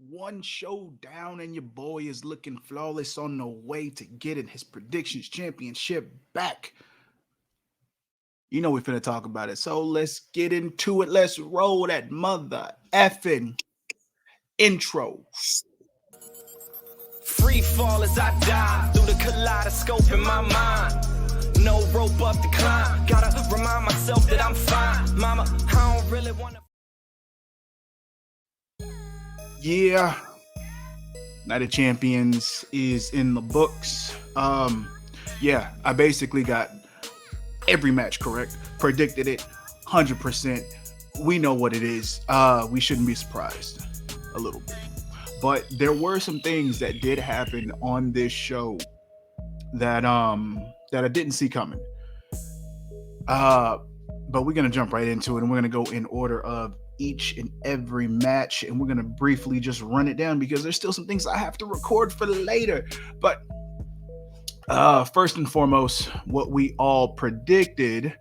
One showdown, and your boy is looking flawless on the way to getting his predictions championship back. You know we finna talk about it, so let's get into it. Let's roll that mother effing intro. Free fall as I dive through the kaleidoscope in my mind. No rope up to climb. Gotta remind myself that I'm fine. Mama, I don't really wanna. Yeah, Night of Champions is in the books. Yeah, I basically got every match correct, predicted it 100%. We know what it is. We shouldn't be surprised a little bit. But there were some things that did happen on this show that I didn't see coming. Uh but we're gonna jump right into it, and we're gonna go in order of each and every match, and we're gonna briefly just run it down because there's still some things I have to record for later. But first and foremost, what we all predicted: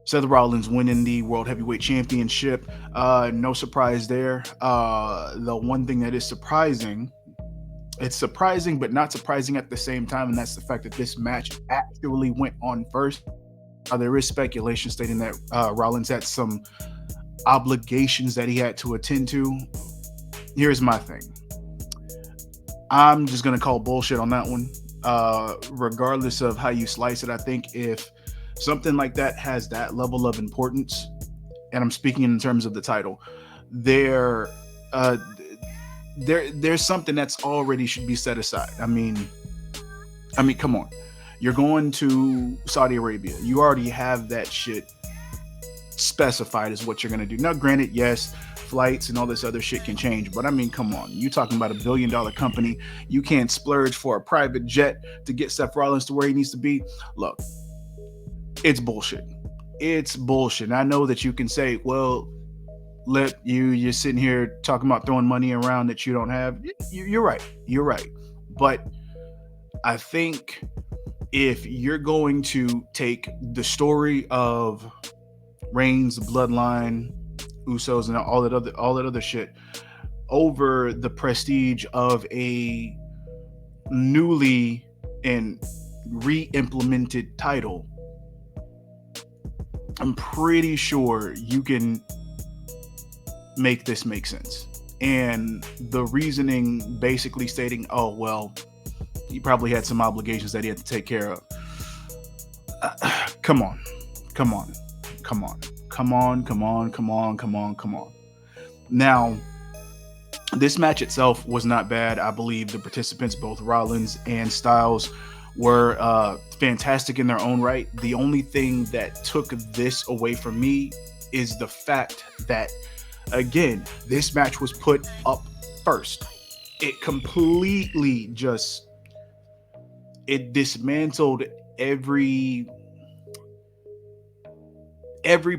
Seth Rollins winning the World Heavyweight Championship. No surprise there. The one thing that is surprising, it's surprising but not surprising at the same time, and that's the fact that this match actually went on first. There is speculation stating that Rollins had some obligations that he had to attend to. Here's my thing. I'm just going to call bullshit on that one. Regardless of how you slice it, I think if something like that has that level of importance, and I'm speaking in terms of the title, there's something that's already should be set aside. I mean, come on. You're going to Saudi Arabia. You already have that shit specified as what you're going to do. Now, granted, yes, flights and all this other shit can change, but I mean, come on. You're talking about $1 billion company. You can't splurge for a private jet to get Seth Rollins to where he needs to be. Look, it's bullshit. It's bullshit. And I know that you can say, well, you're sitting here talking about throwing money around that you don't have. You're right. You're right. But I think if you're going to take the story of Reigns, Bloodline, Usos, and all that other shit over the prestige of a newly and re-implemented title, I'm pretty sure you can make this make sense. And the reasoning basically stating, oh, well, he probably had some obligations that he had to take care of. Come on. Now, this match itself was not bad. I believe the participants, both Rollins and Styles, were fantastic in their own right. The only thing that took this away from me is the fact that, again, this match was put up first. It completely it dismantled every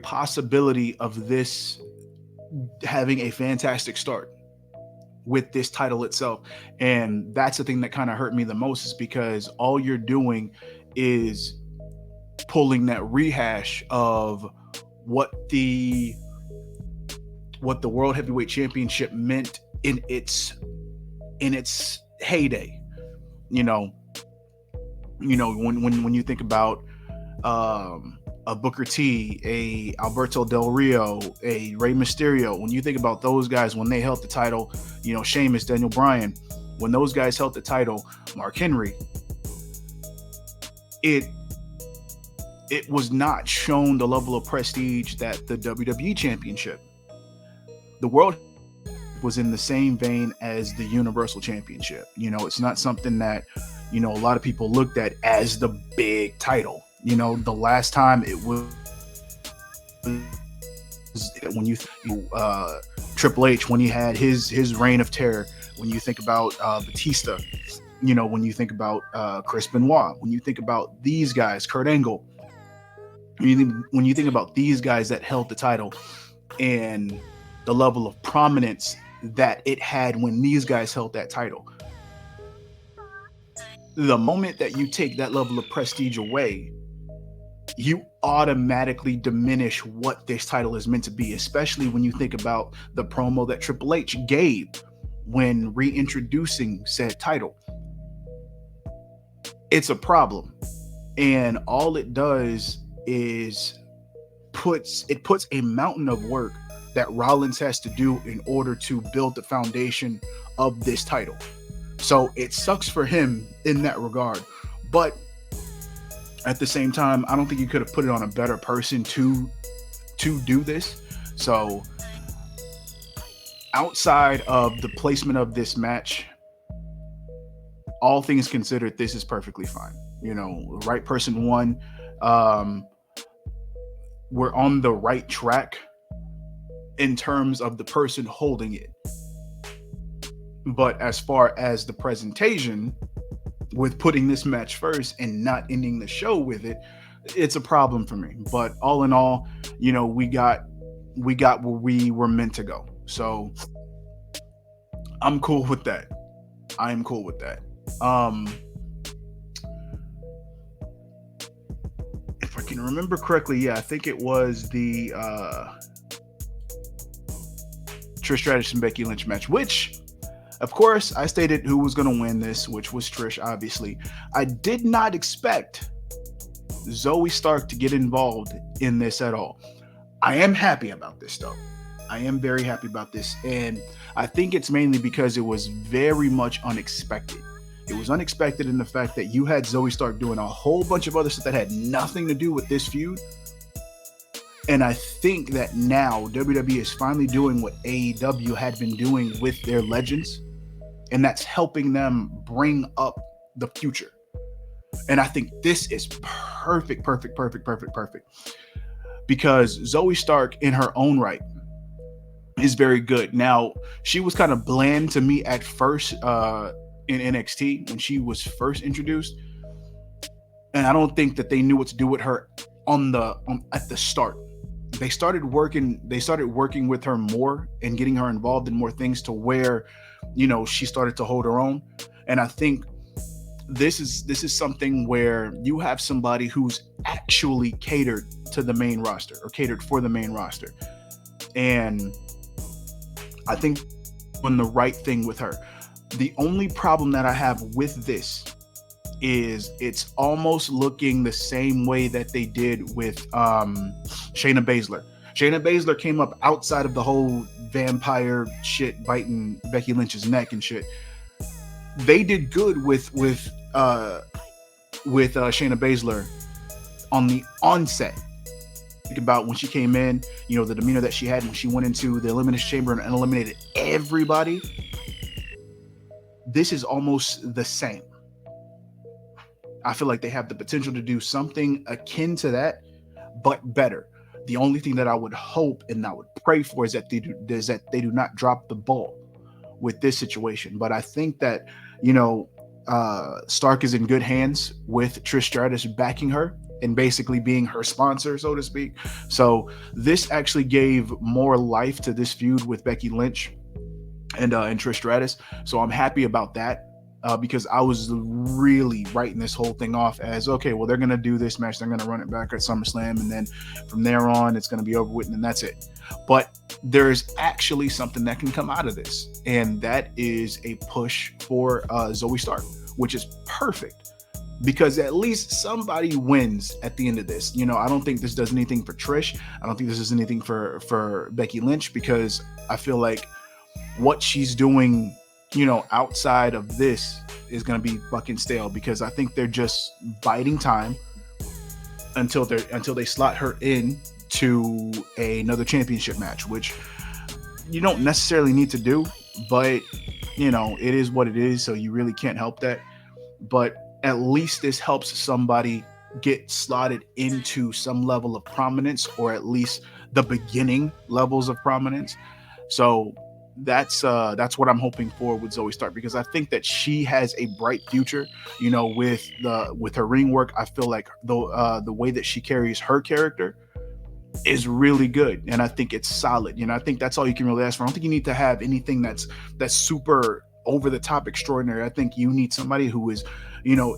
possibility of this having a fantastic start with this title itself. And that's the thing that kind of hurt me the most, is because all you're doing is pulling that rehash of what the World Heavyweight Championship meant in its heyday. When you think about a Booker T, a Alberto Del Rio, a Rey Mysterio, when you think about those guys when they held the title, Sheamus, Daniel Bryan, when those guys held the title, Mark Henry, it was not shown the level of prestige that the WWE Championship. The World was in the same vein as the Universal Championship. It's not something that, a lot of people looked at as the big title. The last time it was when Triple H, when he had his reign of terror, when you think about Batista, when you think about Chris Benoit, when you think about these guys, Kurt Angle, when you think about these guys that held the title and the level of prominence that it had when these guys held that title, the moment that you take that level of prestige away, you automatically diminish what this title is meant to be, especially when you think about the promo that Triple H gave when reintroducing said title. It's a problem. And all it does is puts a mountain of work that Rollins has to do in order to build the foundation of this title. So it sucks for him in that regard. But at the same time, I don't think you could have put it on a better person to do this. So outside of the placement of this match, all things considered, this is perfectly fine. You know, the right person won. We're on the right track in terms of the person holding it. But as far as the presentation, with putting this match first and not ending the show with it, it's a problem for me. But all in all, you know, we got where we were meant to go. So I'm cool with that. I am cool with that. If I can remember correctly, yeah, I think it was the Trish Stratus and Becky Lynch match, which, of course, I stated who was going to win this, which was Trish, obviously. I did not expect Zoe Stark to get involved in this at all. I am happy about this, though. I am very happy about this. And I think it's mainly because it was very much unexpected. It was unexpected in the fact that you had Zoe Stark doing a whole bunch of other stuff that had nothing to do with this feud. And I think that now WWE is finally doing what AEW had been doing with their legends. And that's helping them bring up the future. And I think this is perfect. Because Zoe Stark in her own right is very good. Now, she was kind of bland to me at first in NXT when she was first introduced. And I don't think that they knew what to do with her at the start. They started working with her more and getting her involved in more things to where, you know, she started to hold her own. And I think this is something where you have somebody who's actually catered to the main roster or catered for the main roster. And I think doing the right thing with her. The only problem that I have with this is it's almost looking the same way that they did with Shayna Baszler. Shayna Baszler came up outside of the whole vampire shit biting Becky Lynch's neck and shit. They did good with Shayna Baszler on the onset. Think about when she came in, you know, the demeanor that she had when she went into the Elimination Chamber and eliminated everybody. This is almost the same. I feel like they have the potential to do something akin to that, but better. The only thing that I would hope and I would pray for is that they do not drop the ball with this situation. But I think that, you know, Stark is in good hands with Trish Stratus backing her and basically being her sponsor, so to speak. So this actually gave more life to this feud with Becky Lynch and Trish Stratus. So I'm happy about that. Because I was really writing this whole thing off as, okay, well, they're going to do this match. They're going to run it back at SummerSlam. And then from there on, it's going to be over with and that's it. But there's actually something that can come out of this. And that is a push for Zoe Stark, which is perfect because at least somebody wins at the end of this. You know, I don't think this does anything for Trish. I don't think this does anything for Becky Lynch because I feel like what she's doing, you know, outside of this is going to be fucking stale because I think they're just biding time until they slot her in to another championship match, which you don't necessarily need to do, but you know, it is what it is. So you really can't help that. But at least this helps somebody get slotted into some level of prominence or at least the beginning levels of prominence. So that's what I'm hoping for with Zoe Stark because I think that she has a bright future, you know, with her ring work. I feel like the way that she carries her character is really good, and I think it's solid. You know, I think that's all you can really ask for. I don't think you need to have anything that's super over the top extraordinary. I think you need somebody who is, you know,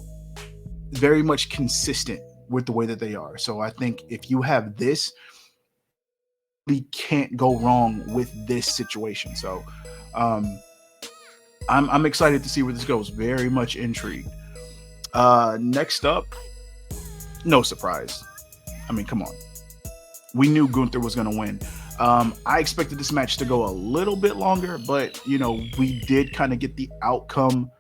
very much consistent with the way that they are. So I think if you have this, we can't go wrong with this situation. So I'm excited to see where this goes. Very much intrigued. Next up, no surprise. I mean, come on. We knew Gunther was going to win. I expected this match to go a little bit longer, but we did kind of get the outcome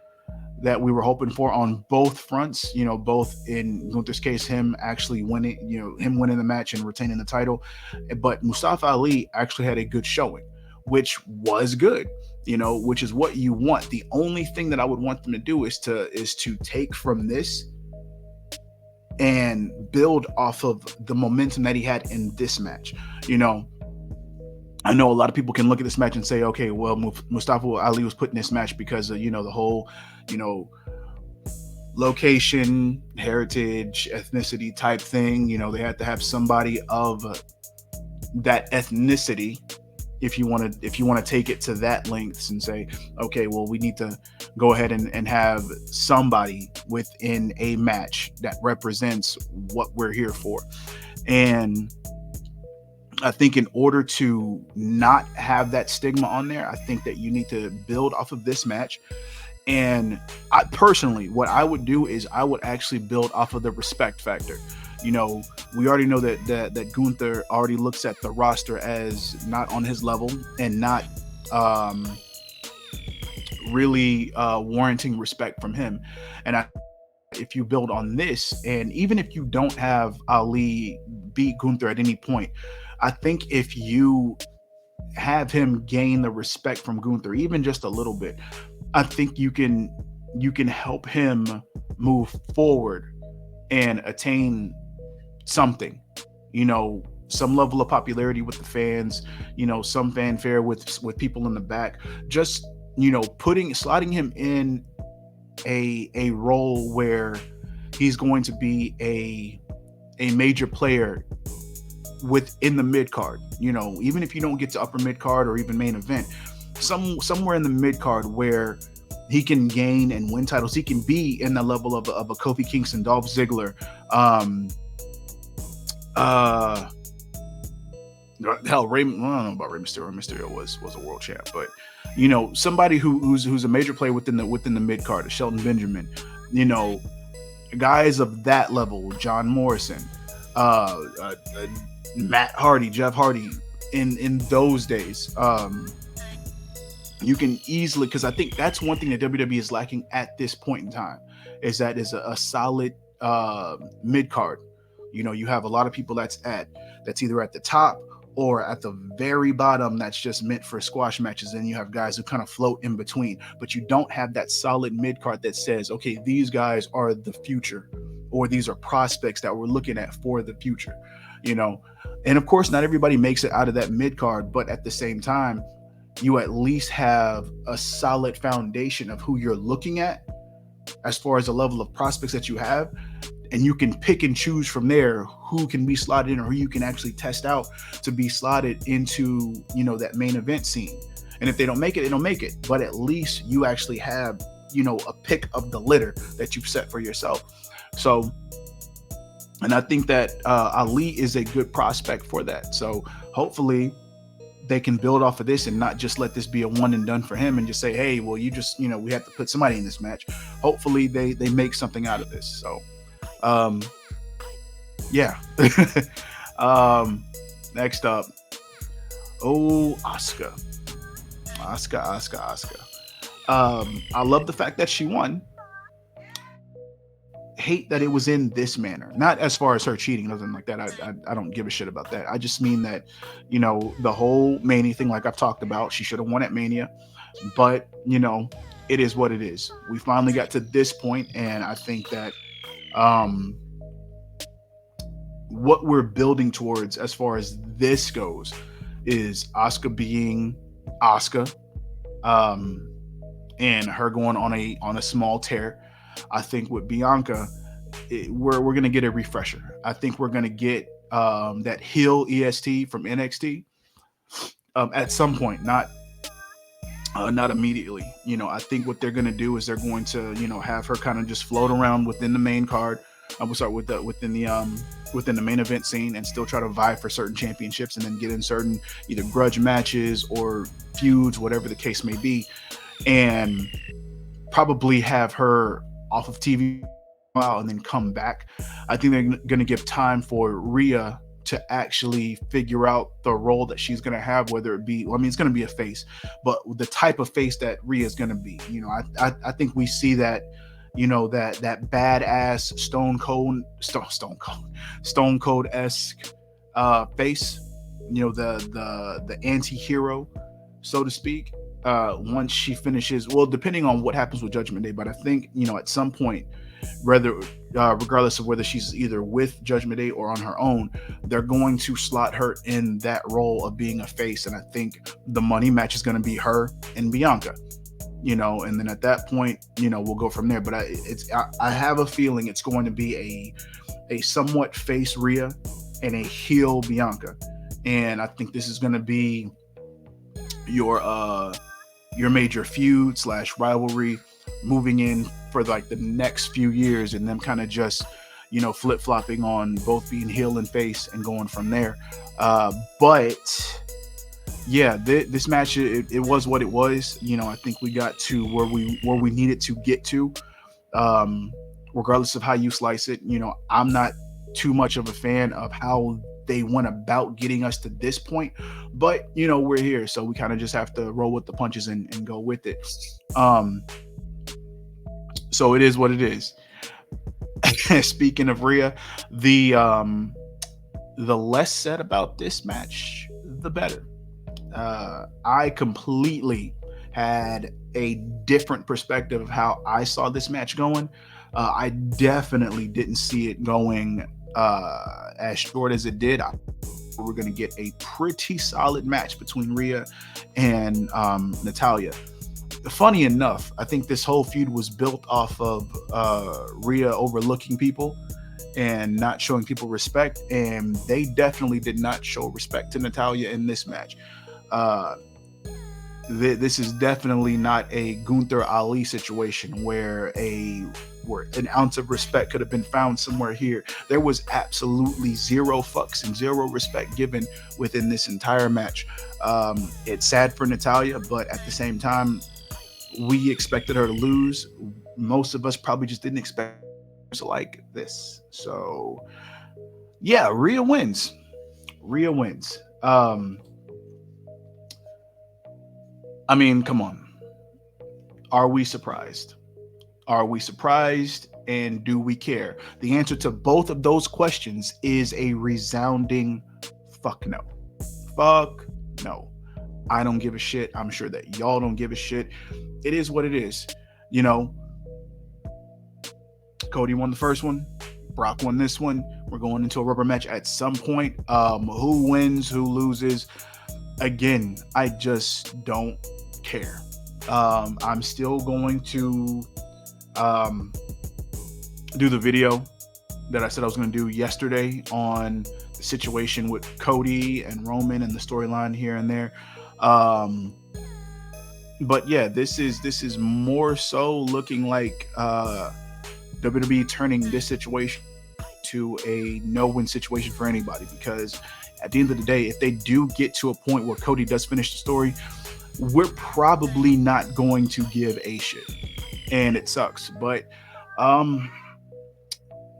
that we were hoping for on both fronts. Both in Gunther's case, him actually winning, him winning the match and retaining the title. But Mustafa Ali actually had a good showing, which was good, which is what you want. The only thing that I would want them to do is to take from this and build off of the momentum that he had in this match. I know a lot of people can look at this match and say, okay, well, Mustafa Ali was put in this match because of, the whole, location, heritage, ethnicity type thing. They had to have somebody of that ethnicity. If you want to take it to that lengths and say, okay, well, we need to go ahead and have somebody within a match that represents what we're here for. And I think in order to not have that stigma on there, I think that you need to build off of this match. And I personally, what I would do is I would actually build off of the respect factor. We already know that Gunther already looks at the roster as not on his level and not really warranting respect from him. And if you build on this, and even if you don't have Ali beat Gunther at any point, I think if you have him gain the respect from Gunther, even just a little bit, I think you can help him move forward and attain something, some level of popularity with the fans, some fanfare with people in the back, just, sliding him in a role where he's going to be a major player within the mid card, even if you don't get to upper mid card or even main event, somewhere in the mid card where he can gain and win titles. He can be in the level of a Kofi Kingston, Dolph Ziggler, hell, I don't know about Rey Mysterio. Rey Mysterio was a world champ, but somebody who's a major player within the mid card, a Shelton Benjamin, guys of that level, John Morrison, Matt Hardy, Jeff Hardy, in those days, you can easily, because I think that's one thing that WWE is lacking at this point in time, is a solid mid card. You have a lot of people that's either at the top or at the very bottom that's just meant for squash matches, and you have guys who kind of float in between, but you don't have that solid mid card that says, okay, these guys are the future, or these are prospects that we're looking at for the future, and of course not everybody makes it out of that mid card, but at the same time you at least have a solid foundation of who you're looking at as far as the level of prospects that you have, and you can pick and choose from there who can be slotted in or who you can actually test out to be slotted into, that main event scene. And if they don't make it, they don't make it. But at least you actually have, a pick of the litter that you've set for yourself. So, and I think that Ali is a good prospect for that. So hopefully they can build off of this and not just let this be a one and done for him and just say, hey, well, you just, we have to put somebody in this match. Hopefully they make something out of this. So, yeah. Next up, Asuka. I love the fact that she won. Hate that it was in this manner, not as far as her cheating, nothing like that. I don't give a shit about that. I just mean that, the whole Mania thing, like I've talked about, she should have won at Mania, but it is what it is. We finally got to this point, and I think that what we're building towards as far as this goes is Asuka being Asuka, and her going on a small tear. I think with Bianca, we're gonna get a refresher. I think we're gonna get that heel EST from NXT at some point, not immediately. I think what they're gonna do is they're going to have her kind of just float around within the main card We'll start with within the main event scene and still try to vie for certain championships and then get in certain either grudge matches or feuds, whatever the case may be, and probably have her off of TV and then come back. I think they're going to give time for Rhea to actually figure out the role that she's going to have, whether it be, well, I mean, it's going to be a face, but the type of face that Rhea is going to be. You know, I think we see that, you know, that badass Stone Cold-esque face, you know, the anti-hero, so to speak. Once she finishes, well, depending on what happens with Judgment Day, but I think, you know, at some point, regardless of whether she's either with Judgment Day or on her own, they're going to slot her in that role of being a face. And I think the money match is going to be her and Bianca, you know, and then at that point, you know, we'll go from there. But I have a feeling it's going to be a somewhat face Rhea and a heel Bianca. And I think this is going to be your major feud / rivalry moving in for like the next few years, and them kind of just, you know, flip-flopping on both being heel and face and going from there. But yeah, this match, it was what it was. You know, I think we got to where we needed to get to, regardless of how you slice it. You know, I'm not too much of a fan of how they went about getting us to this point, but you know, we're here, so we kind of just have to roll with the punches and go with it. So it is what it is. Speaking of Rhea, the less said about this match, the better. I completely had a different perspective of how I saw this match going. I definitely didn't see it going as short as it did. We're going to get a pretty solid match between Rhea and Natalya. Funny enough, I think this whole feud was built off of Rhea overlooking people and not showing people respect, and they definitely did not show respect to Natalya in this match. This is definitely not a Gunther Ali situation where an ounce of respect could have been found somewhere here. There was absolutely zero fucks and zero respect given within this entire match. It's sad for Natalya, but at the same time, we expected her to lose. Most of us probably just didn't expect her like this. So yeah, Rhea wins. I mean, come on. Are we surprised? And do we care? The answer to both of those questions is a resounding fuck no. Fuck no. I don't give a shit. I'm sure that y'all don't give a shit. It is what it is. You know, Cody won the first one. Brock won this one. We're going into a rubber match at some point. Who wins, who loses? Again, I just don't care. I'm still going to do the video that I said I was going to do yesterday on the situation with Cody and Roman and the storyline here and there. But yeah, this is more so looking like WWE turning this situation to a no-win situation for anybody, because at the end of the day, if they do get to a point where Cody does finish the story, we're probably not going to give a shit, and it sucks. But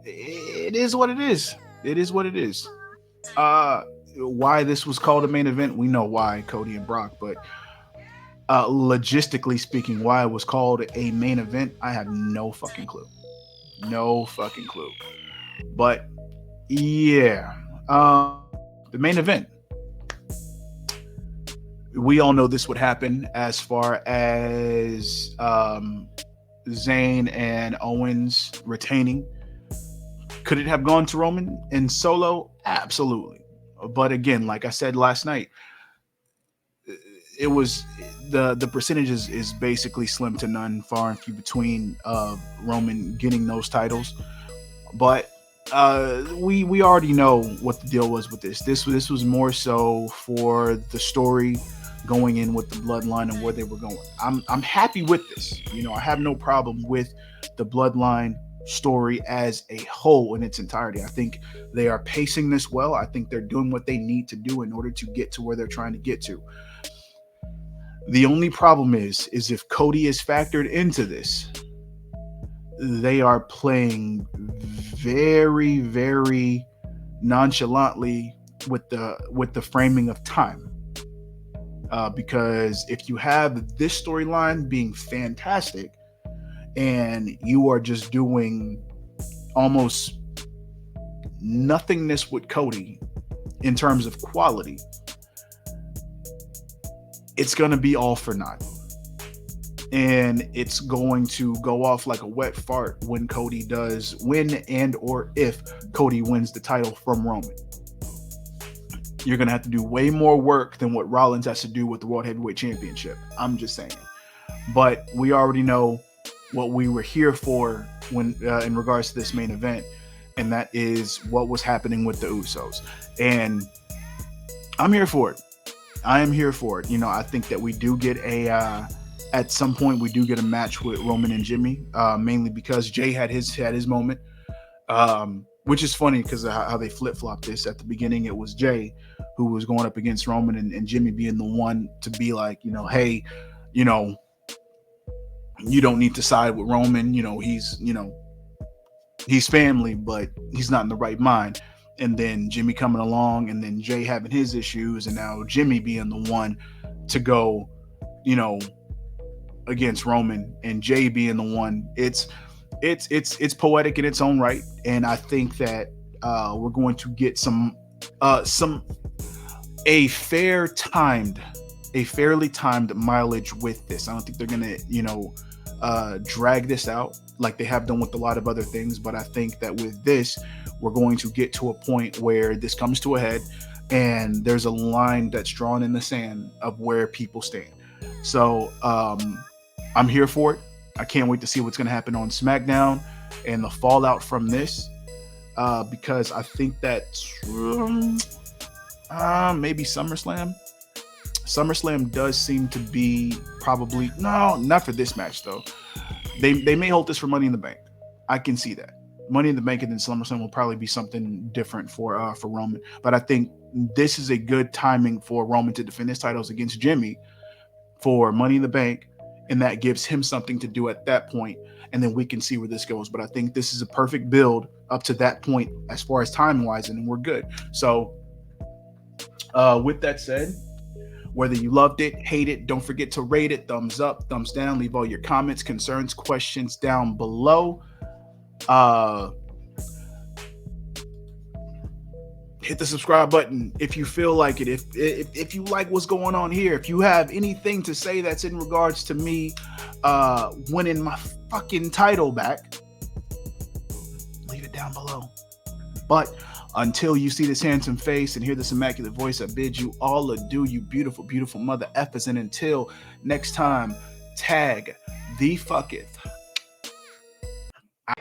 it is what it is. Why this was called a main event, we know why, Cody and Brock, but logistically speaking, why it was called a main event, I have no fucking clue. But yeah, the main event, we all know this would happen as far as Zayn and Owens retaining. Could it have gone to Roman and Solo? Absolutely. But again, like I said last night, it was the percentages is basically slim to none, far and few between of Roman getting those titles. But we already know what the deal was with this. This was more so for the story going in with the bloodline and where they were going. I'm happy with this. You know, I have no problem with the bloodline story as a whole in its entirety. I think they are pacing this well. I think they're doing what they need to do in order to get to where they're trying to get to. The only problem is if Cody is factored into this, they are playing very, very nonchalantly with the framing of time. Because if you have this storyline being fantastic and you are just doing almost nothingness with Cody in terms of quality, it's going to be all for naught. And it's going to go off like a wet fart when Cody does win, and or if Cody wins the title from Roman. You're going to have to do way more work than what Rollins has to do with the World Heavyweight Championship. I'm just saying. But we already know what we were here for when in regards to this main event, and that is what was happening with the Usos. And I'm here for it. I am here for it. You know, I think that we do get at some point we do get a match with Roman and Jimmy, mainly because Jay had his moment, which is funny because of how they flip-flopped this. At the beginning, it was Jay who was going up against Roman, and Jimmy being the one to be like, you know, hey, you know, you don't need to side with Roman. You know, he's family, but he's not in the right mind. And then Jimmy coming along, and then Jay having his issues, and now Jimmy being the one to go, you know, against Roman, and Jay being the one. It's poetic in its own right, and I think that we're going to get a fairly timed mileage with this. I don't think they're gonna, you know, drag this out like they have done with a lot of other things, but I think that with this, we're going to get to a point where this comes to a head, and there's a line that's drawn in the sand of where people stand. So I'm here for it. I can't wait to see what's going to happen on SmackDown and the fallout from this, because I think that maybe SummerSlam. SummerSlam does seem to be probably, no, not for this match though. They may hold this for Money in the Bank. I can see that. Money in the Bank and then SummerSlam will probably be something different for Roman. But I think this is a good timing for Roman to defend his titles against Jimmy for Money in the Bank, and that gives him something to do at that point, and then we can see where this goes. But I think this is a perfect build up to that point as far as time-wise, and we're good. So with that said, whether you loved it, hate it, don't forget to rate it, thumbs up, thumbs down, leave all your comments, concerns, questions down below. Hit the subscribe button if you feel like it. If you like what's going on here, if you have anything to say that's in regards to me winning my fucking title back, leave it down below. But until you see this handsome face and hear this immaculate voice, I bid you all adieu, you beautiful, beautiful mother effers. And until next time, tag the fucketh.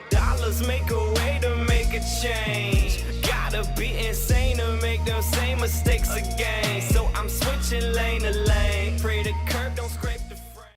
Dollars make a way to make a change. Gotta be insane to make them same mistakes again. So I'm switching lane to lane. Pray the curb don't scrape.